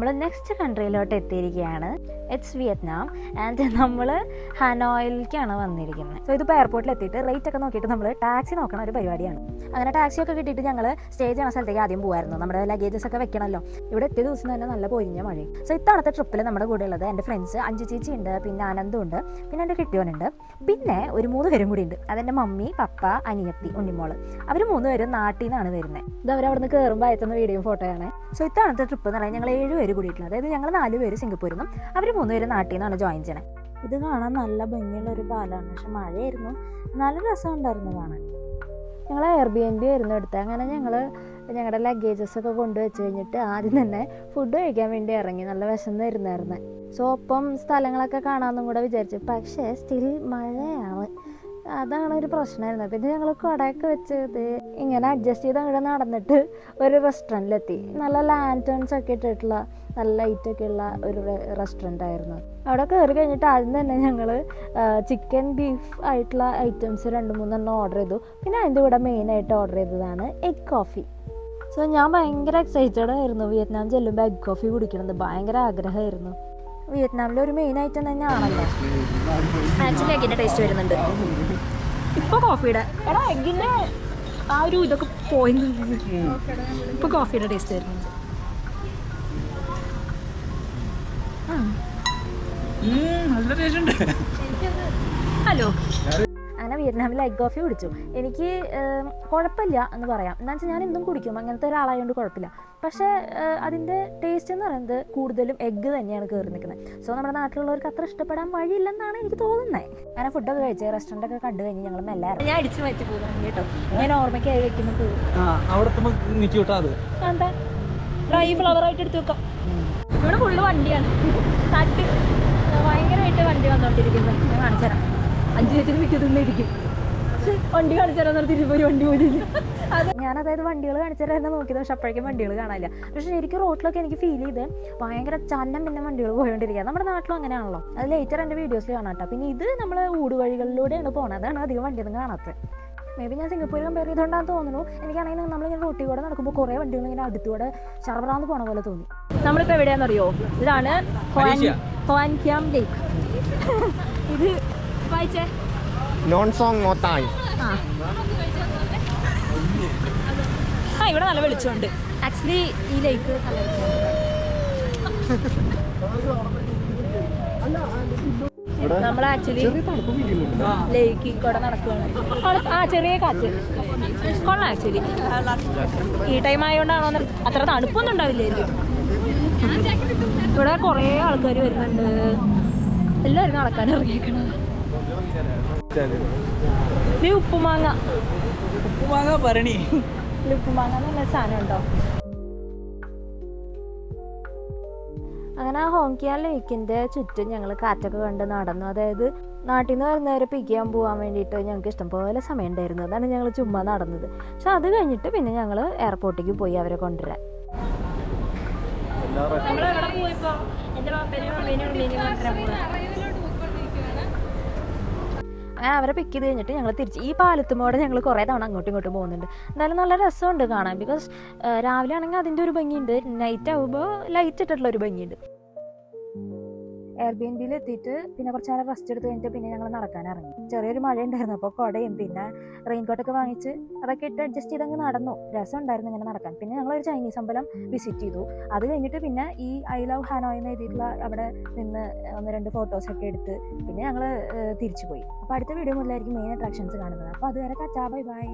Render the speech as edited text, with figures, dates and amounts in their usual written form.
നമ്മൾ നെക്സ്റ്റ് കൺട്രിയിലോട്ട് എത്തിയിരിക്കുകയാണ്. It's Vietnam and നമ്മൾ ഹനോയിലേക്കാണ് വന്നിരിക്കുന്നത്. സോ ഇതിപ്പോൾ എയർപോർട്ടിൽ എത്തിയിട്ട് റേറ്റ് ഒക്കെ നോക്കിയിട്ട് നമ്മൾ ടാക്സി നോക്കണ ഒരു പരിപാടിയാണ്. അങ്ങനെ ടാക്സി ഒക്കെ കിട്ടിയിട്ട് ഞങ്ങൾ സ്റ്റേ ചെയ്യുന്ന സ്ഥലത്തേക്ക് ആദ്യം പോകുമായിരുന്നു. നമ്മുടെ ലഗേജസ് ഒക്കെ വെക്കണമല്ലോ. ഇവിടെ എത്തിയ ദിവസം തന്നെ നല്ല പൊരിഞ്ഞ മഴയും. സോ ഇത്തവണത്തെ ട്രിപ്പിൽ നമ്മുടെ കൂടെ ഉള്ളത് എൻ്റെ ഫ്രണ്ട്സ് അഞ്ചു ചേച്ചി ഉണ്ട്, പിന്നെ ആനന്ദുണ്ട്, പിന്നെ എൻ്റെ കെട്ടിയോനുണ്ട്, പിന്നെ ഒരു 3 പേരും കൂടി ഉണ്ട്. അതെൻ്റെ മമ്മി, പപ്പ, അനിയത്തി, ഉണ്ണിമോള്. അവർ 3 പേരും നാട്ടിൽ നിന്നാണ് വരുന്നത്. ഇത് അവരവിടെ നിന്ന് കയറുമ്പോൾ അയത്തുന്ന വീഡിയോ ഫോട്ടോയാണ്. സോ ഇത്തവണത്തെ ട്രിപ്പ് എന്ന് പറഞ്ഞാൽ ഞങ്ങൾ 7 പേര് കൂടിയിട്ടുള്ളത്. അതായത് ഞങ്ങൾ 4 പേര് സിംഗപ്പൂരിൽ നിന്നും അവർ 3 പേര് നാട്ടിൽ നിന്നാണ് ജോയിൻ ചെയ്യണത്. ഇത് കാണാൻ നല്ല ഭംഗിയുള്ള ഒരു പാലമാണ്, പക്ഷെ മഴയായിരുന്നു. നല്ല രസമുണ്ടായിരുന്നു കാണാൻ. ഞങ്ങൾ എയർബിഎൻബി ആയിരുന്നു എടുത്തത്. അങ്ങനെ ഞങ്ങളുടെ ലഗേജസ് ഒക്കെ കൊണ്ടുവച്ച് കഴിഞ്ഞിട്ട് ആദ്യം തന്നെ ഫുഡ് കഴിക്കാൻ വേണ്ടി ഇറങ്ങി. നല്ല വിശന്നിരുന്നായിരുന്നു. സോ ഒപ്പം സ്ഥലങ്ങളൊക്കെ കാണാമെന്നും കൂടെ വിചാരിച്ചു. പക്ഷേ സ്റ്റിൽ മഴയാണ്, അതാണ് ഒരു പ്രശ്നമായിരുന്നത്. പിന്നെ ഞങ്ങൾ കടയൊക്കെ വെച്ച് ഇങ്ങനെ അഡ്ജസ്റ്റ് ചെയ്ത് അങ്ങോട്ട് നടന്നിട്ട് ഒരു റെസ്റ്റോറൻറ്റിലെത്തി. നല്ല ലാൻറ്റേൺസ് ഒക്കെ ഇട്ടിട്ടുള്ള നല്ല ലൈറ്റൊക്കെ ഉള്ള ഒരു റെസ്റ്റോറൻ്റ് ആയിരുന്നു. അവിടെ കയറി കഴിഞ്ഞിട്ട് ആദ്യം തന്നെ ഞങ്ങൾ ചിക്കൻ ബീഫ് ആയിട്ടുള്ള ഐറ്റംസ് 2-3 ഓർഡർ ചെയ്തു. പിന്നെ അതിൻ്റെ കൂടെ മെയിനായിട്ട് ഓർഡർ ചെയ്തതാണ് എഗ് കോഫി. സോ ഞാൻ ഭയങ്കര എക്സൈറ്റഡ് ആയിരുന്നു. വിയറ്റ്നാം ചെല്ലുമ്പോൾ എഗ് കോഫി കുടിക്കണമെന്ന് ഭയങ്കര ആഗ്രഹമായിരുന്നു. വിയറ്റ്നാമിലെ ഒരു മെയിൻ ഐറ്റം തന്നെയാണല്ലോ. ആക്ച്വലി എഗ്ഗിൻ്റെ ടേസ്റ്റ് വരുന്നുണ്ട് ഇപ്പോൾ കോഫിയുടെ. എടാ എഗ്ഗിൻ്റെ ആ ഒരു ഇതൊക്കെ പോയി. ഇപ്പോൾ കോഫിയുടെ ടേസ്റ്റ് വരുന്നുണ്ട്. നല്ല ടേസ്റ്റ് ഉണ്ട്. ഹലോ, അങ്ങനെ വിയറ്റ്നാമിൽ എഗ് കോഫി കുടിച്ചു. എനിക്ക് കുഴപ്പമില്ല എന്ന് പറയാം. എന്താ വെച്ചാൽ ഞാൻ എന്തും കുടിക്കും, അങ്ങനത്തെ ഒരാളായതുകൊണ്ട് കുഴപ്പമില്ല. പക്ഷേ അതിൻ്റെ ടേസ്റ്റ് എന്ന് പറയുന്നത് കൂടുതലും എഗ്ഗ് തന്നെയാണ് കയറി നിൽക്കുന്നത്. സോ നമ്മുടെ നാട്ടിലുള്ളവർക്ക് അത്ര ഇഷ്ടപ്പെടാൻ വഴിയില്ലെന്നാണ് എനിക്ക് തോന്നുന്നത്. അങ്ങനെ ഫുഡൊക്കെ കഴിച്ച് റെസ്റ്റോറൻ്റൊക്കെ കണ്ടു കഴിഞ്ഞ് ഞങ്ങൾ മെല്ലെ ഞാൻ അടിച്ചു മാറ്റി പോകുന്നു കേട്ടോ. ഞാൻ ഓർമ്മയ്ക്കായി വെക്കുന്നത് എന്താ ഡ്രൈ ഫ്ലവറായിട്ട് എടുത്ത് വെക്കാം. ഇവിടെ ഫുള്ള് വണ്ടിയാണ്, തട്ട് ഭയങ്കരമായിട്ട് വണ്ടി വന്നുകൊണ്ടിരിക്കുന്നത്. ഞാൻ കാണിച്ചു തരാം. 5 ചേച്ചിന് മിക്കതൊന്നിരിക്കും. വണ്ടി കാണിച്ചു തരാൻ തിരിച്ചു ഒരു വണ്ടി പോലില്ല. ഞാൻ അതായത് വണ്ടികൾ കാണിച്ചു തരാൻ നോക്കിയത്, പക്ഷെ അപ്പോഴേക്കും വണ്ടികൾ കാണാനില്ല. പക്ഷെ ശരിക്കും റോഡിലൊക്കെ എനിക്ക് ഫീൽ ചെയ്ത് ഭയങ്കര ചന്നം പിന്നെ വണ്ടികൾ പോയോണ്ടിരിക്കുക. നമ്മുടെ നാട്ടിലും അങ്ങനെയാണല്ലോ. അത് ലേറ്റർ എൻ്റെ വീഡിയോസിൽ കാണാം കേട്ടോ. പിന്നെ ഇത് നമ്മൾ ഊടുവഴികളിലൂടെയാണ് പോകണത്, അതാണ് അധികം വണ്ടിയൊന്നും കാണാത്തത്. മേ ബി ഞാൻ സിംഗപ്പൂരിൽ കമ്പയർ ചെയ്തുകൊണ്ടാണെന്ന് തോന്നുന്നു. എനിക്കാണെങ്കിൽ നമ്മളിങ്ങനെ റോട്ടിൽ കൂടെ നടക്കുമ്പോൾ കുറേ വണ്ടികൾ ഇങ്ങനെ അടുത്തുകൂടെ ചറപറാന്ന് പോണ പോലെ തോന്നി. നമ്മളിപ്പോൾ എവിടെയാണെന്നറിയോ? ഇതാണ് ഹോൻ ക്യാം ലേക്ക്. ഇത് വായിച്ചേ ഇവിടെ നല്ല വെളിച്ചമുണ്ട്. ആക്ച്വലി ഈ ലേക്ക് നല്ല വെളിച്ചമുണ്ട്. നമ്മൾ ആക്ച്വലി ലേക്കിൽ കൂടെ നടക്കുകയാണ്. ചെറിയ കാറ്റ് കൊള്ളാം. ആക്ച്വലി ഈ ടൈം ആയതുകൊണ്ടാണോ അത്ര തണുപ്പൊന്നും ഉണ്ടാവില്ലായിരിക്കും. ഇവിടെ കുറേ ആൾക്കാർ വരുന്നുണ്ട്. എല്ലാവരും നടക്കാൻ ഇറങ്ങിയിരിക്കണം. ഉപ്പുമാങ്ങ ഭരണി ഉപ്പുമാങ്ങ എന്നുള്ള സാധനം ഉണ്ടോ? അങ്ങനെ ആ ഹോങ്ക്യാൻ ലേക്കിൻ്റെ ചുറ്റും ഞങ്ങൾ കാറ്റൊക്കെ കണ്ട് നടന്നു. അതായത് നാട്ടിൽ നിന്ന് വരുന്നവരെ പിക്ക് ചെയ്യാൻ പോകാൻ വേണ്ടിയിട്ട് ഞങ്ങൾക്ക് ഇഷ്ടംപോലെ സമയം ഉണ്ടായിരുന്നു. അതാണ് ഞങ്ങൾ ചുമ്മാ നടന്നത്. പക്ഷെ അത് കഴിഞ്ഞിട്ട് പിന്നെ ഞങ്ങൾ എയർപോർട്ടിലേക്ക് പോയി അവരെ കൊണ്ടുവരാൻ. അങ്ങനെ അവരെ പിക്ക് ചെയ്ത് കഴിഞ്ഞിട്ട് ഞങ്ങൾ തിരിച്ച് ഈ പാലത്തുമോടെ ഞങ്ങൾ കുറേ തവണ അങ്ങോട്ടും ഇങ്ങോട്ടും പോകുന്നുണ്ട്. എന്തായാലും നല്ല രസമുണ്ട് കാണാൻ. ബിക്കോസ് രാവിലെ ആണെങ്കിൽ അതിൻ്റെ ഒരു ഭംഗിയുണ്ട്, നൈറ്റ് ആകുമ്പോൾ ലൈറ്റ് ഇട്ടിട്ടുള്ള ഒരു ഭംഗിയുണ്ട്. എയർബിഎൻബിയിൽ എത്തിയിട്ട് പിന്നെ കുറച്ച് നേരം റെസ്റ്റ് എടുത്ത് കഴിഞ്ഞിട്ട് പിന്നെ ഞങ്ങൾ നടക്കാൻ ഇറങ്ങി. ചെറിയൊരു മഴ ഉണ്ടായിരുന്നു, അപ്പോൾ കുടയും പിന്നെ റെയിൻകോട്ടൊക്കെ വാങ്ങിച്ച് അതൊക്കെ ഇട്ട് അഡ്ജസ്റ്റ് ചെയ്ത് അങ്ങ് നടന്നു. രസം ഉണ്ടായിരുന്നു ഇങ്ങനെ നടക്കാൻ. പിന്നെ ഞങ്ങളൊരു ചൈനീസ് അമ്പലം വിസിറ്റ് ചെയ്തു. അത് കഴിഞ്ഞിട്ട് പിന്നെ ഈ ഐ ലവ് ഹാനോയ് എന്ന് എഴുതിയിട്ടുള്ള അവിടെ നിന്ന് 1-2 ഫോട്ടോസൊക്കെ എടുത്ത് പിന്നെ ഞങ്ങൾ തിരിച്ചു പോയി. അപ്പോൾ അടുത്ത വീഡിയോ മുതലായിരിക്കും മെയിൻ അട്രാക്ഷൻസ് കാണുന്നത്. അപ്പോൾ അതുവരെ ടാറ്റാ ബൈ ബൈ.